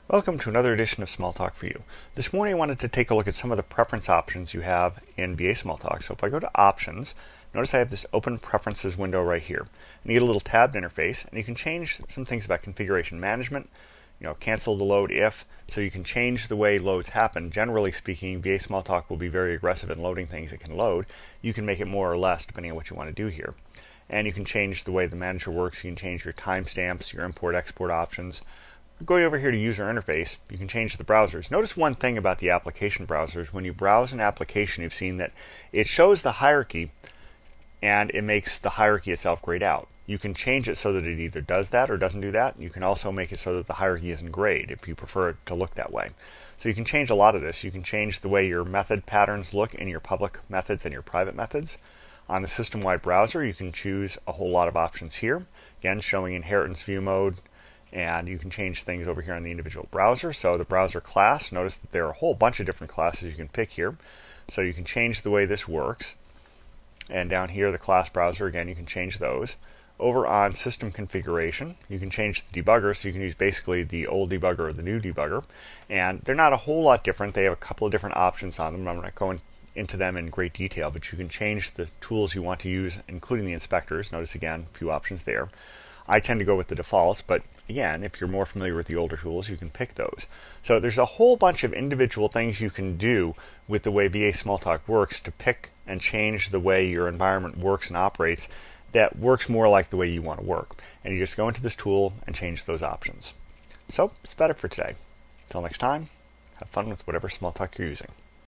Welcome to another edition of Smalltalk for You. This morning I wanted to take a look at some of the preference options you have in VA Smalltalk. So if I go to Options, notice I have this Open Preferences window right here. And you get a little tabbed interface, and you can change some things about configuration management. Cancel the load if, so you can change the way loads happen. Generally speaking, VA Smalltalk will be very aggressive in loading things it can load. You can make it more or less depending on what you want to do here. And you can change the way the manager works. You can change your timestamps, your import-export options. Going over here to user interface, you can change the browsers. Notice one thing about the application browsers. When you browse an application, you've seen that it shows the hierarchy and it makes the hierarchy itself grayed out. You can change it so that it either does that or doesn't do that. You can also make it so that the hierarchy isn't grayed if you prefer it to look that way. So you can change a lot of this. You can change the way your method patterns look in your public methods and your private methods. On the system-wide browser, you can choose a whole lot of options here. Again, showing inheritance view mode. And you can change things over here on the individual browser. So the browser class, notice that there are a whole bunch of different classes you can pick here. So you can change the way this works. And down here, the class browser, again, you can change those. Over on system configuration, you can change the debugger, so you can use basically the old debugger or the new debugger. And they're not a whole lot different. They have a couple of different options on them. I'm not going into them in great detail, but you can change the tools you want to use, including the inspectors. Notice again, a few options there. I tend to go with the defaults, but again, if you're more familiar with the older tools, you can pick those. So there's a whole bunch of individual things you can do with the way VA Smalltalk works to pick and change the way your environment works and operates that works more like the way you want to work. And you just go into this tool and change those options. So that's about it for today. Until next time, have fun with whatever Smalltalk you're using.